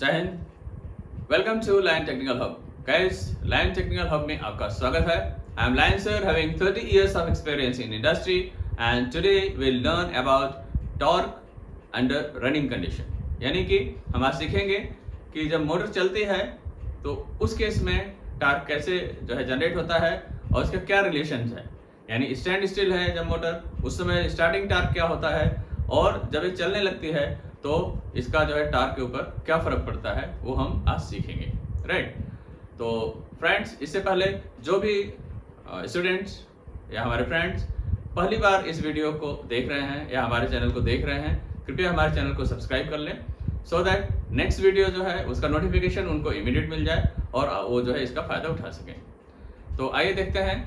जय हिंद। Welcome to lion technical hub. Guys, lion technical hub में आपका स्वागत है। आई एम लायन सर, हैविंग 30 years of experience in industry, and today we'll learn about torque under running condition। यानी कि हम आज सीखेंगे कि जब मोटर चलती है तो उस केस में टॉर्क कैसे जो है जनरेट होता है और उसका क्या रिलेशन है। यानी स्टैंड स्टिल है जब मोटर, उस समय स्टार्टिंग टॉर्क क्या होता है, और जब ये चलने लगती है तो इसका जो है टॉर्क के ऊपर क्या फर्क पड़ता है वो हम आज सीखेंगे, राइट। तो फ्रेंड्स, इससे पहले जो भी स्टूडेंट्स या हमारे फ्रेंड्स पहली बार इस वीडियो को देख रहे हैं या हमारे चैनल को देख रहे हैं, कृपया हमारे चैनल को सब्सक्राइब कर लें, सो दैट नेक्स्ट वीडियो जो है उसका नोटिफिकेशन उनको इमीडिएट मिल जाए और वो जो है इसका फायदा उठा सकें। तो आइए देखते हैं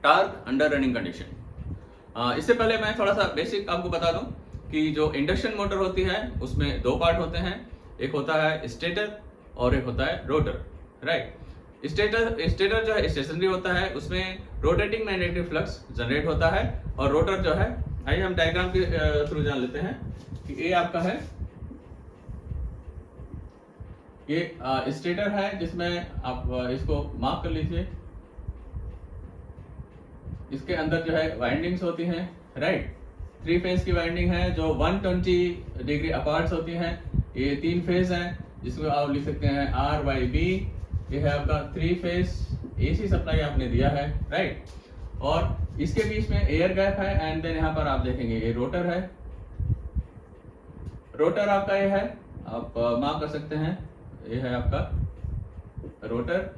टॉर्क अंडर रनिंग कंडीशन। इससे पहले मैं थोड़ा सा बेसिक आपको बता दूं कि जो इंडक्शन मोटर होती है उसमें दो पार्ट होते हैं, एक होता है स्टेटर और एक होता है रोटर, राइट। स्टेटर जो है स्टेशनरी होता है, उसमें रोटेटिंग मैग्नेटिक फ्लक्स जनरेट होता है, और रोटर जो है, आइए हम डायग्राम के थ्रू जान लेते हैं कि ये आपका है, ये स्टेटर है जिसमें आप इसको मार्क कर लीजिए। इसके अंदर जो है वाइंडिंग्स होती हैं, राइट। 3 फेज की वाइंडिंग है जो 120 डिग्री अपार्ट होती हैं। ये 3 फेज हैं जिसको आप लिख सकते हैं RYB। ये है आपका 3 फेज AC सप्लाई आपने दिया है, राइट। और इसके बीच में एयर गैप है, एंड देन यहाँ पर आप देखेंगे ये रोटर है। रोटर आपका ये है, आप मार्क कर सकते हैं, ये है आपका रोटर,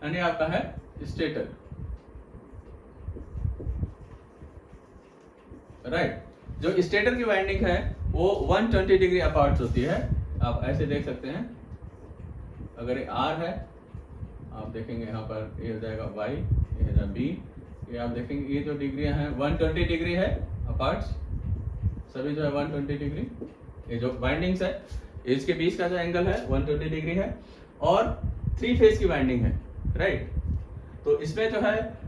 यानी आपका है स्टेटर, राइट। जो स्टेटर की वाइंडिंग है वो 120 डिग्री अपार्ट होती है। आप ऐसे देख सकते हैं, अगर ये R है, आप देखेंगे यहाँ पर ये हो जाएगा Y, ये हो जाएगा B। ये आप देखेंगे ये जो डिग्रियां हैं 120 डिग्री है अपार्ट, सभी जो है 120 डिग्री। ये जो वाइंडिंग्स है इसके बीच का जो एंगल है 120 डिग्री है, और 3 फेज की वाइंडिंग है, राइट। तो इसमें जो है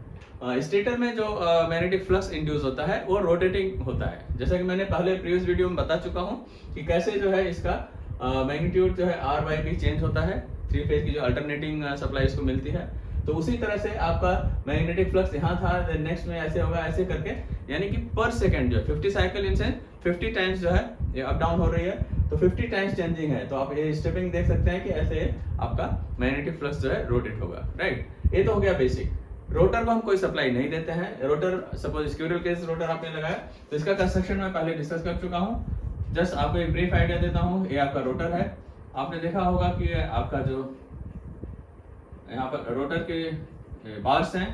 स्टेटर में जो मैग्नेटिक फ्लक्स इंड्यूस होता है वो रोटेटिंग होता है। जैसा कि मैंने पहले प्रीवियस वीडियो में बता चुका हूँ कि कैसे जो है इसका मैग्नीट्यूड जो है RYB चेंज होता है, 3 फेज की जो अल्टरनेटिंग सप्लाई इसको मिलती है। तो उसी तरह से आपका मैग्नेटिक फ्लक्स यहाँ था, देन नेक्स्ट में ऐसे होगा, ऐसे करके, यानी कि पर सेकंड जो है 50 साइकिल इन 50 टाइम्स जो है ये अप डाउन हो रही है, तो 50 टाइम्स चेंजिंग है। तो आप ये स्टेपिंग देख सकते हैं कि ऐसे आपका मैग्नेटिक फ्लक्स जो है रोटेट होगा, राइट। ये तो हो गया बेसिक। रोटर को हम कोई सप्लाई नहीं देते हैं। Rotor suppose squirrel cage rotor आपने लगाया, तो इसका कंस्ट्रक्शन मैं पहले डिस्कस कर चुका हूँ। जस्ट आपको एक ब्रीफ आइडिया देता हूँ। ये आपका रोटर है, आपने देखा होगा कि आपका जो यहाँ पर रोटर के बार्स हैं,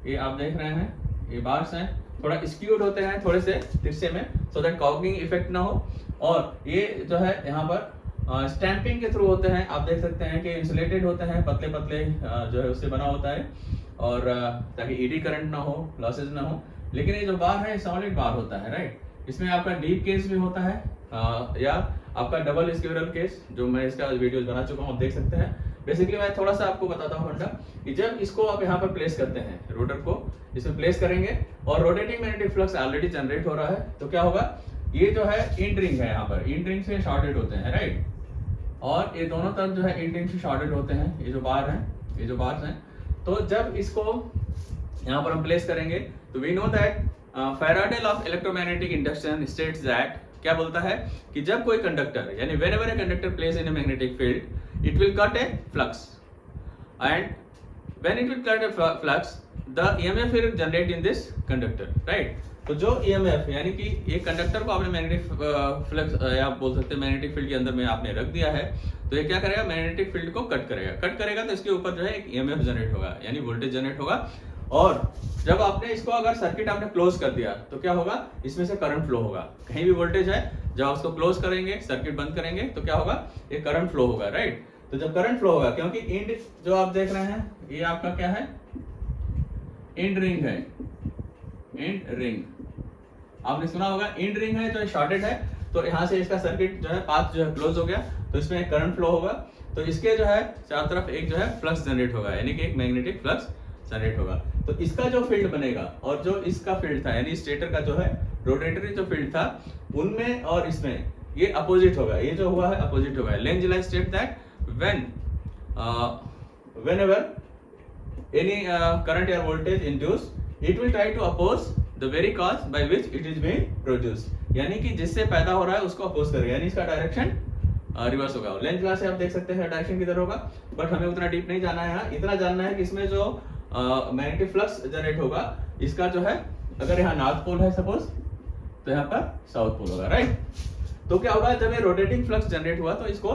ये आप देख रहे हैं, ये बार्स हैं, थोड़ा स्क्यूड होते हैं थोड़े से तिरछे में, सो दैट कॉगिंग इफेक्ट ना हो। और ये जो है यहाँ पर स्टैंपिंग के थ्रू होते हैं, आप देख सकते हैं कि इंसुलेटेड होते हैं, पतले पतले जो है उससे बना होता है, और ताकि ईडी करंट ना हो, लॉसेज ना हो। लेकिन ये जो बार है सॉलिड बार होता है, राइट। इसमें आपका डीप केस भी होता है, या आपका डबल स्क्विरल केस, जो मैं इसका वीडियो बना चुका हूँ, देख सकते हैं। बेसिकली मैं थोड़ा सा आपको बताता हूँ फंडा कि जब इसको आप यहाँ पर प्लेस करते हैं, रोटर को इसमें प्लेस करेंगे और rotating magnetic flux already generate हो रहा है, तो क्या होगा, ये जो है इंड रिंग है, यहाँ पर इंड रिंग से शॉर्टेड होते हैं, राइट। और ये दोनों तरफ जो है इंड रिंग से शॉर्टेड होते हैं, ये जो बार हैं, ये जो बार्स हैं। तो जब इसको यहाँ पर हम प्लेस करेंगे तो we know that Faraday law of electromagnetic induction states that, क्या बोलता है कि जब कोई कंडक्टर, यानी whenever a conductor place in a magnetic field it will cut a flux, and when it will cut a flux the EMF will generate in this conductor, right. तो जो EMF, यानी कि एक कंडक्टर को आपने magnetic flux या आप बोल सकते हैं मैग्नेटिक फील्ड के अंदर में आपने रख दिया है, तो ये क्या करेगा, मैग्नेटिक फील्ड को कट करेगा तो इसके ऊपर जो है एक EMF जनरेट होगा, यानी वोल्टेज जनरेट होगा। और जब आपने इसको, अगर सर्किट आपने क्लोज कर दिया तो क्या होगा, इसमें से करंट फ्लो होगा। कहीं भी वोल्टेज है, जब आप उसको क्लोज करेंगे, सर्किट बंद करेंगे, तो क्या होगा, ये करंट फ्लो होगा, राइट। तो जब करंट फ्लो होगा, क्योंकि इंड जो आप देख रहे हैं ये आपका क्या है, इंड रिंग है, इंड रिंग आपने सुना होगा, इंड रिंग है जो शॉर्टेड है, तो यहाँ से इसका सर्किट जो है पाथ जो है क्लोज हो गया, तो इसमें एक करंट फ्लो होगा, तो इसके जो है चारों तरफ एक जो है फ्लक्स जनरेट होगा, यानी कि एक मैग्नेटिक फ्लक्स जनरेट होगा। तो इसका जो फील्ड बनेगा और जो इसका फील्ड था, यानी स्टेटर का जो है रोटेटरी जो फील्ड था, उनमें और इसमें ये अपोजिट होगा, ये जो हुआ है अपोजिट होगा। Length state that whenever any current or voltage induced, it will try to oppose the very cause by which it is being produced, यानी कि जिससे पैदा हो रहा है उसको अपोज करेगा, यानी इसका डायरेक्शन रिवर्स होगा। लेंथ क्लास से आप देख सकते हैं डायरेक्शन किधर होगा, बट हमें उतना डीप नहीं जाना है यहाँ। इतना जानना है कि इसमें जो मैग्नेटिक फ्लक्स जनरेट होगा इसका जो है, अगर यहाँ नॉर्थ पोल है सपोज, तो यहाँ पर साउथ पोल होगा, राइट। तो क्या होगा, जब ये रोटेटिंग फ्लक्स जनरेट हुआ तो इसको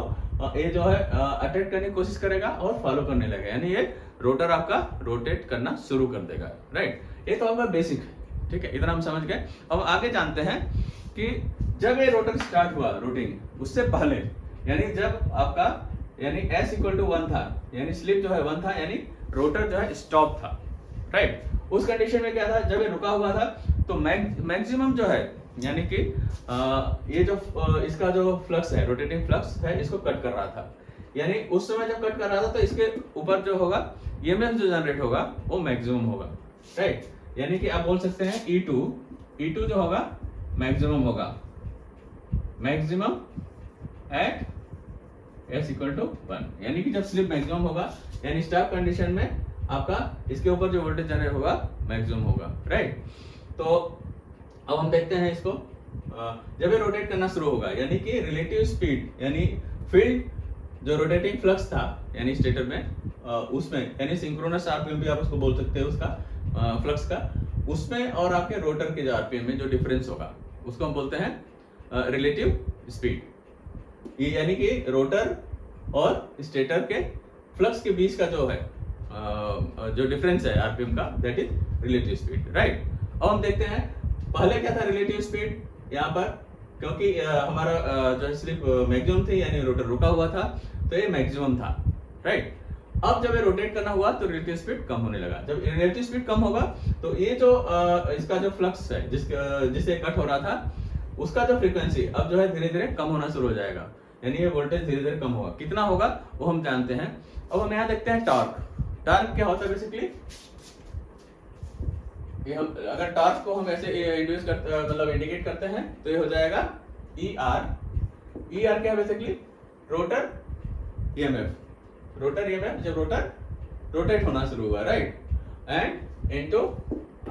ये जो है अटैक करने की कोशिश करेगा और फॉलो करने लगेगा, यानी ये रोटर आपका रोटेट करना शुरू कर देगा, राइट। ये तो आपका बेसिक है, ठीक है, इतना हम समझ गए। अब आगे जानते हैं कि जब ये रोटर स्टार्ट हुआ रोटिंग, उससे पहले यानी जब आपका यानी S इक्वल टू 1 था, यानी स्लिप जो है 1 था, यानी रोटर जो है स्टॉप था, राइट। उस कंडीशन में क्या था, जब ये रुका हुआ था तो मैक्सिमम जो है यानी कि ये जो इसका जो फ्लक्स है, रोटेटिंग फ्लक्स है, इसको कट कर रहा था। यानी उस समय जब कट कर रहा था तो इसके ऊपर जो होगा ईएमएफ जो जनरेट होगा वो मैक्सिमम होगा, राइट। यानी कि आप बोल सकते हैं E2 जो होगा मैक्सिमम होगा, maximum at S equal to 1, यानी कि जब स्लिप मैक्सिमम होगा यानी स्टॉप कंडीशन में आपका इसके ऊपर जो वोल्टेज जनरेट होगा मैक्सिमम होगा, राइट। तो अब हम देखते हैं इसको, जब ये रोटेट करना शुरू होगा यानी कि रिलेटिव स्पीड यानी फील्ड जो रोटेटिंग फ्लक्स था यानी स्टेटर में उसमें यानी सिंक्रोनस आरपीएम भी आप उसको बोल सकते हैं उसका फ्लक्स का, उसमें और आपके रोटर के जो आरपीएम में जो डिफरेंस होगा उसको हम बोलते हैं रिलेटिव स्पीड। ये यानी कि रोटर और स्टेटर के फ्लक्स के बीच का जो है जो डिफरेंस है आरपीएम का, that is relative speed, right. अब हम देखते हैं पहले क्या था रिलेटिव स्पीड यहाँ पर, क्योंकि हमारा जो स्लिप मैक्सिमम थी यानी रोटर रुका हुआ था तो ये मैक्सिमम था, राइट। अब जब ये रोटेट करना हुआ तो रिलेटिव स्पीड कम होने लगा। जब रिलेटिव स्पीड कम होगा तो ये जो इसका जो फ्लक्स है जिससे कट हो रहा था उसका जो फ्रीक्वेंसी अब जो है धीरे धीरे कम होना शुरू हो जाएगा, यानी ये वोल्टेज धीरे धीरे कम होगा। कितना होगा वो हम जानते हैं। अब हम यहाँ देखते हैं टॉर्क क्या होता है बेसिकली। ये हम अगर टॉर्क को हम ऐसे इंड्यूस करते मतलब इंडिकेट करते हैं तो ये हो जाएगा ER क्या है बेसिकली, रोटर ईएमएफ जब रोटर रोटेट होना शुरू हुआ, right, and into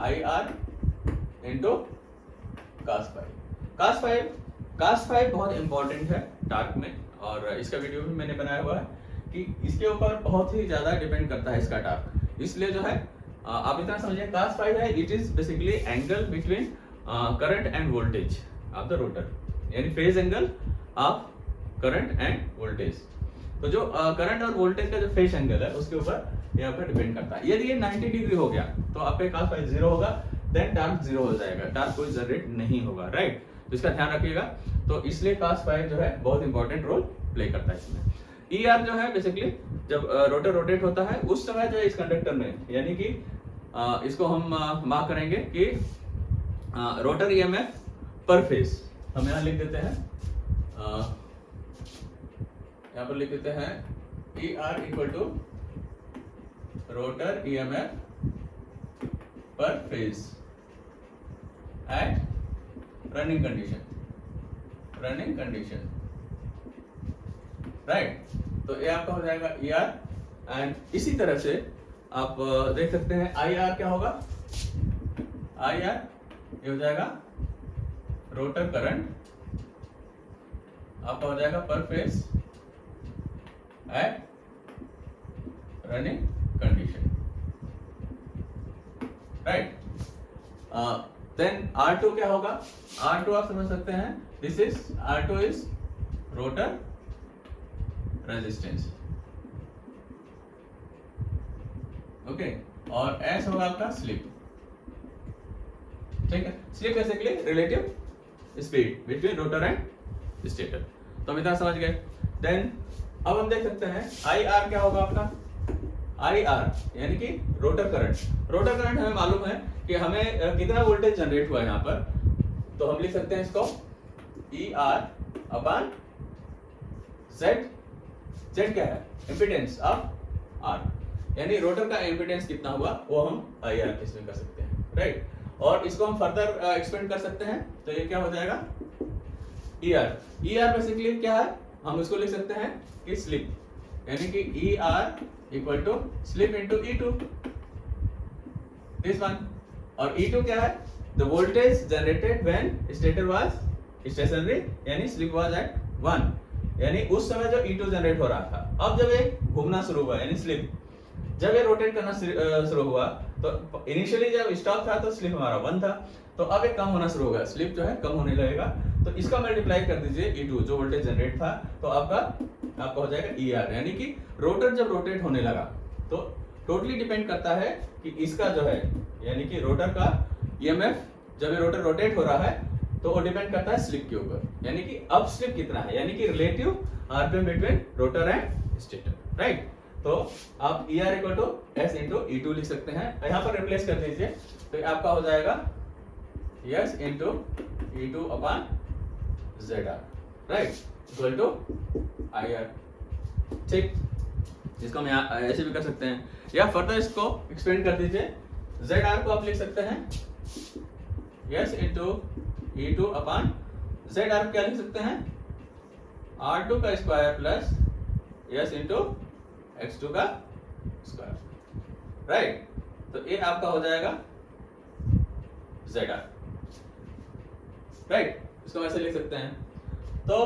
IR into cos five बहुत इंपॉर्टेंट है टॉर्क में, और इसका वीडियो भी मैंने बनाया हुआ है कि इसके ऊपर बहुत ही ज्यादा डिपेंड करता है इसका टॉर्क। इसलिए जो है आप इतना समझिए cos फाइव है, it is basically angle between current and voltage of the rotor, यानी phase angle of current and voltage. तो जो करंट और वोल्टेज का जो फेज एंगल है उसके ऊपर यहाँ पर डिपेंड करता है। यदि ये 90 डिग्री हो गया तो आपका cos फाइव 0 होगा, देन टॉर्क 0 हो जाएगा, टॉर्क कोई जनरेट नहीं होगा, राइट। तो इसका ध्यान रखिएगा। तो इसलिए cos फाइव जो है बहुत इंपॉर्टेंट रोल प्ले करता है इसमें। ER जो है बेसिकली जब रोटर रोटेट होता है उस समय जो है इस कंडक्टर में, यानी कि इसको हम मार्क करेंगे कि रोटर ईएमएफ पर फेज, हम यहाँ लिख देते हैं, यहाँ पर लिख देते हैं ER equal to rotor EMF per phase at running condition, right. तो ये आपका हो जाएगा ER, एंड इसी तरह से आप देख सकते हैं IR क्या होगा, IR ये हो जाएगा रोटर करंट आपका हो जाएगा पर phase at running condition, right. Then R2 क्या होगा, R2 आप समझ सकते हैं, this is R2 is rotor resistance, okay, और S होगा आपका स्लिप, ठीक है। Slip basically relative speed between rotor and stator. तो हम इतना समझ गए। देन अब हम देख सकते हैं IR क्या होगा आपका, IR यानी कि रोटर करंट हमें मालूम है कि हमें कितना वोल्टेज जनरेट हुआ है यहाँ पर, तो हम लिख सकते हैं इसको ER अपॉन Z क्या है, इम्पीडेंस ऑफ R, यानी रोटर का इम्पीडेंस कितना हुआ वो हम IR इसमें कर सकते हैं, राइट। और इसको हम फर्दर एक्सपेंड कर सकते हैं, तो ये क्या हो जाएगा ई आर बेसिकली क्या है, हम इसको लिख सकते हैं कि स्लिप, यानी कि E R equal to slip into E2, this one. और E2 क्या है, the voltage generated when stator was stationary, यानी स्लिप वाज एट 1, यानी उस समय जो E2 जनरेट हो रहा था। अब जब ये घूमना शुरू हुआ यानी स्लिप, जब ये रोटेट करना शुरू हुआ तो इनिशियली जब स्टॉप था तो स्लिप हमारा 1 था, तो अब ये कम होना शुरू होगा, स्लिप जो है कम होने लगेगा, तो इसका मल्टीप्लाई कर दीजिए E2 जो वोल्टेज जनरेट था, तो आपका हो जाएगा ER, यानी कि रोटर जब रोटेट होने लगा तो टोटली डिपेंड करता है कि इसका जो है यानी कि रोटर का EMF जब ये रोटर रोटेट हो रहा है तो वो डिपेंड करता है स्लिप के ऊपर, यानी कि अब स्लिप कितना है, यानी कि relative RPM between rotor and stator, right. तो आप ER equal to S into E2 लिख सकते हैं, यहाँ पर रिप्लेस कर दीजिए, तो आपका हो जाएगा S into E2 upon ZR, राइट, इक्वल टू IR, ठीक। इसको हम ऐसे भी कर सकते हैं, या फर्दर इसको एक्सपेंड कर दीजिए, ZR को आप लिख सकते हैं S into E2 upon ZR क्या लिख सकते हैं, R2 का square plus S into X2 का स्क्वायर, राइट। तो ये आपका हो जाएगा ZR, राइट, इसको ऐसे लिख सकते हैं। तो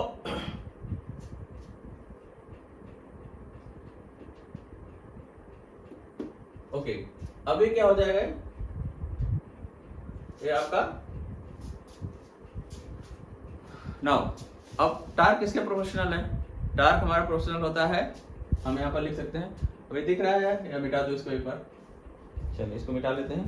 ओके, अभी क्या हो जाएगा, ये आपका नाउ, अब टार्क किसके प्रोपोर्शनल है, टार्क हमारा प्रोपोर्शनल होता है, हम यहाँ पर लिख सकते हैं, अभी दिख रहा है या मिटा दो इसको एक बार, चलिए इसको मिटा लेते हैं।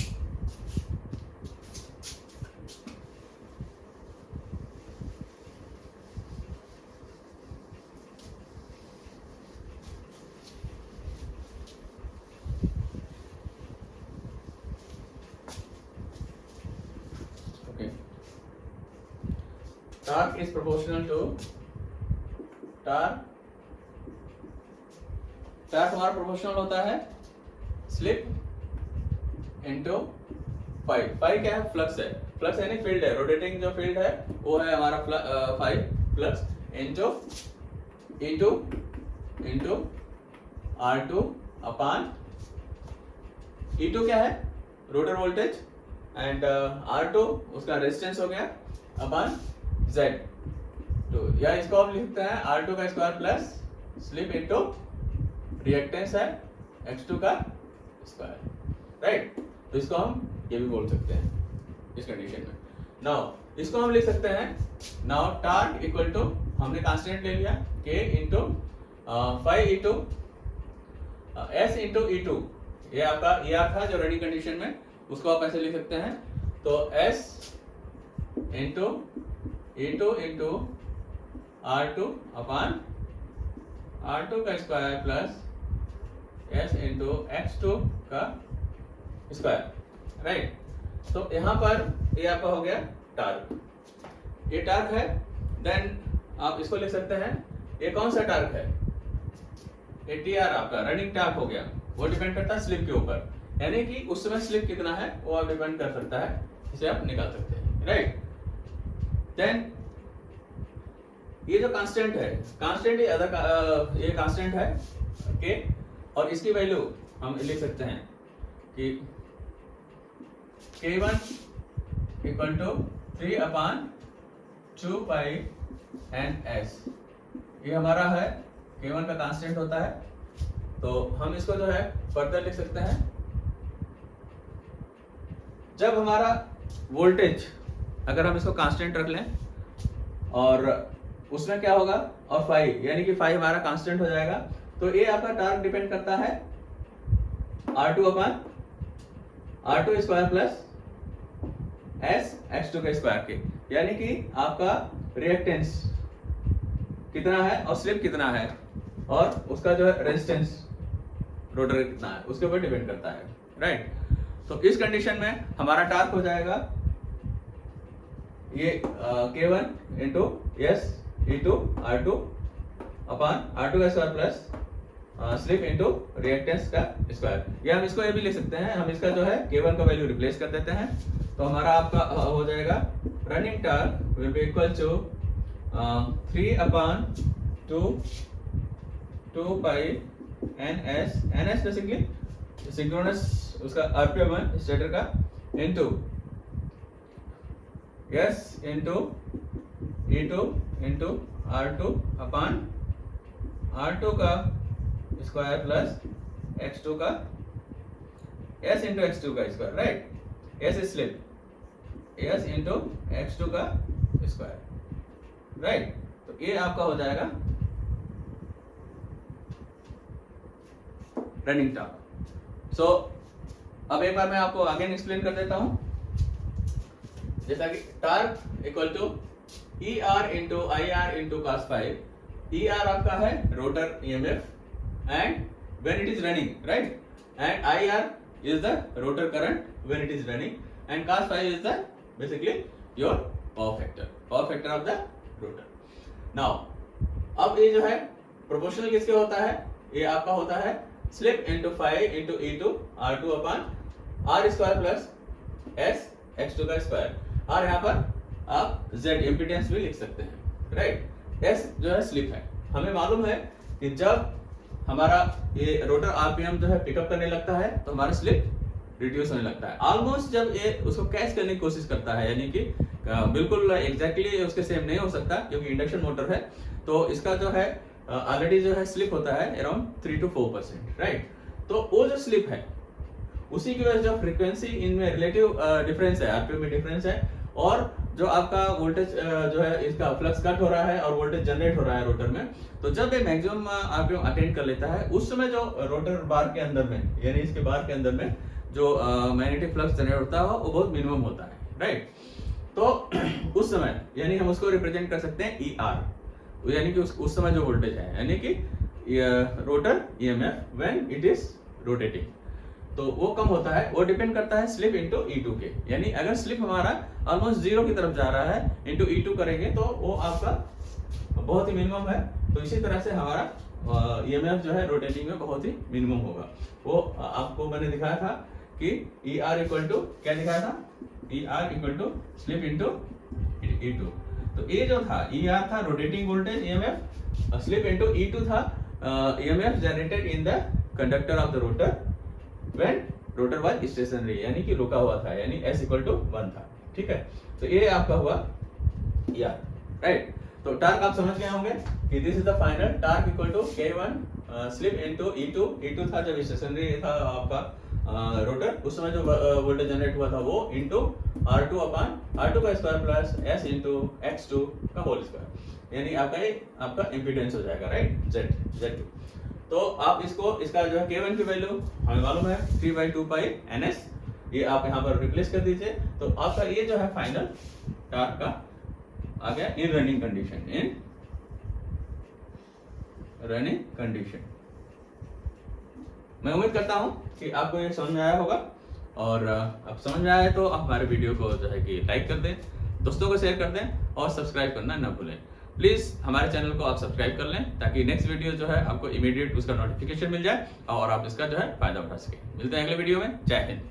Torque is proportional to torque हमारा प्रोपोर्शनल होता है स्लिप इनटू फाई। फाई क्या है, फ्लक्स है, फ्लक्स यानी फील्ड है, रोटेटिंग जो फील्ड है वो है हमारा phi flux into into R2 upon E2 क्या है, रोटर वोल्टेज, एंड R2 उसका रेजिस्टेंस हो गया अपान Z, तो या इसको आप लिख सकते हैं R2 का square plus slip into reactance है X2 का स्क्वायर, राइट। तो इसको हम ये भी बोल सकते हैं इस कंडीशन में। नाउ इसको हम लिख सकते हैं, नाउ टार्क इक्वल टू, हमने कांस्टेंट ले लिया K into 5E2 S into E2, ये आपका ER था जो रनिंग कंडीशन में, उसको आप ऐसे लिख सकते हैं, तो S into E2 into R2 अपान R2 का square plus S into X2 का स्क्वायर, राइट। तो यहाँ पर ये आपका हो गया टार्क, ये टार्क है, देन आप इसको लिख सकते हैं, ये कौन सा टार्क है, ये TR आपका रनिंग टार्क हो गया, वो डिपेंड करता है स्लिप के ऊपर, यानी कि उस समय स्लिप कितना है वो आप डिपेंड कर सकता है, इसे आप निकाल सकते हैं, राइट। देन ये जो कांस्टेंट है, कांस्टेंट ये कांस्टेंट है के, और इसकी वैल्यू हम लिख सकते हैं कि K1 equal to 3 upon 2 pi NS, ये हमारा है K1 का कांस्टेंट होता है, तो हम इसको जो है फर्दर लिख सकते हैं, जब हमारा वोल्टेज, अगर हम इसको कांस्टेंट रख लें और उसमें क्या होगा, और फाई, यानी कि फाई हमारा कांस्टेंट हो जाएगा, तो ये आपका टार्क डिपेंड करता है R2 अपान R2 square plus S X2 के स्क्वायर के, यानी कि आपका रिएक्टेंस कितना है और स्लिप कितना है और उसका जो है रेजिस्टेंस रोटर कितना है उसके ऊपर डिपेंड करता है, राइट। तो इस कंडीशन में हमारा टार्क हो जाएगा ये K1 into S into R2 अपान R2 का square plus slip into reactance का स्क्वायर, या हम इसको ये भी लिख सकते हैं, हम इसका जो है K1 का वैल्यू रिप्लेस कर देते हैं, तो हमारा आपका हो जाएगा running torque will be equal to 3/2 pi NS basically synchronous उसका आरपीएम है स्टेटर का into S into E2 into R2 upon R2 का स्क्वायर प्लस X2 का S इंटू X2 का square, right. S slip S into X2 का square, right. तो ये आपका हो जाएगा रनिंग टॉर्क। सो अब एक बार मैं आपको आगे एक्सप्लेन कर देता हूं, जैसा कि torque equal to ER into IR into cos phi. ER आपका है rotor EMF and when it is running, right, and IR is the rotor current when it is running and cos phi is the basically your power factor of the rotor. Now अब ये जो है proportional किसके होता है, ये आपका होता है slip into phi into E2 R2 upon R square plus S X2 का स्क्वायर, और यहाँ पर आप Z इम्पीडेंस भी लिख सकते हैं, राइट। S जो है स्लिप है। हमें मालूम है कि जब हमारा ये रोटर आरपीएम जो है पिकअप करने लगता है तो हमारा स्लिप रिड्यूस होने लगता है। ऑलमोस्ट जब ये उसको कैच करने की कोशिश करता है, यानी कि बिल्कुल एग्जैक्टली उसके सेम नहीं हो सकता क्योंकि इंडक्शन मोटर है, तो इसका जो है ऑलरेडी जो है स्लिप होता है अराउंड 3 to 4%, राइट। तो वो जो स्लिप है उसी की वजह से जो फ्रीक्वेंसी इनमें रिलेटिव डिफरेंस है, आरपीएम में डिफरेंस है, और जो आपका वोल्टेज जो है इसका फ्लक्स कट हो रहा है और वोल्टेज जनरेट हो रहा है रोटर में, तो जब ये मैक्सिमम आरपीएम अटेंड कर लेता है उस समय जो रोटर बार के अंदर में, यानी इसके बार के अंदर में जो मैग्नेटिक फ्लक्स जनरेट होता है वो बहुत मिनिमम होता है, राइट। तो उस समय यानी हम उसको रिप्रेजेंट कर सकते हैं ER, यानी कि उस समय जो वोल्टेज है, यानी कि rotor EMF when it is rotating, तो वो कम होता है। वो डिपेंड करता है स्लिप इनटू E2 के, यानी अगर स्लिप हमारा ऑलमोस्ट 0 की तरफ जा रहा है इनटू E2 करेंगे तो वो आपका बहुत ही मिनिमम है। तो इसी तरह से हमारा EMF जो है रोटेटिंग में बहुत ही मिनिमम होगा। वो आपको मैंने दिखाया था कि ER इक्वल टू क्या दिखाया था, ER equal to slip into E2। तो ये जो था ER था rotating voltage EMF, slip into E2 था EMF generated in the conductor of the rotor when rotor was stationary, यानी कि रुका हुआ था, यानी S इक्वल टू 1 था, ठीक है। तो ये आपका हुआ ER, राइट। तो टार्क आप समझ गए होंगे कि this is the final torque equal to K1 slip into E2 था जब स्टेशनरी था आपका रोटर, उस समय जो वोल्टेज जनरेट हुआ था वो इनटू R2 अपॉन R2 का square plus S into X2 का होल स्क्वायर, यानी आपका ये आपका इंपीडेंस हो जाएगा, राइट, Z2। तो आप इसको इसका जो है K1 की वैल्यू हमें मालूम है 3/2 पाई NS, ये आप यहाँ पर रिप्लेस कर दीजिए, तो आपका ये जो है फाइनल टार्क का आ गया इन रनिंग कंडीशन। मैं उम्मीद करता हूं कि आपको ये समझ में आया होगा, और अब समझ में आया तो आप हमारे वीडियो को जो है कि लाइक कर दें, दोस्तों को शेयर कर दें और सब्सक्राइब करना न भूलें। प्लीज़ हमारे चैनल को आप सब्सक्राइब कर लें ताकि नेक्स्ट वीडियो जो है आपको इमीडिएट उसका नोटिफिकेशन मिल जाए और आप इसका जो है फायदा उठा सकें। मिलते हैं अगले वीडियो में। जय हिंद।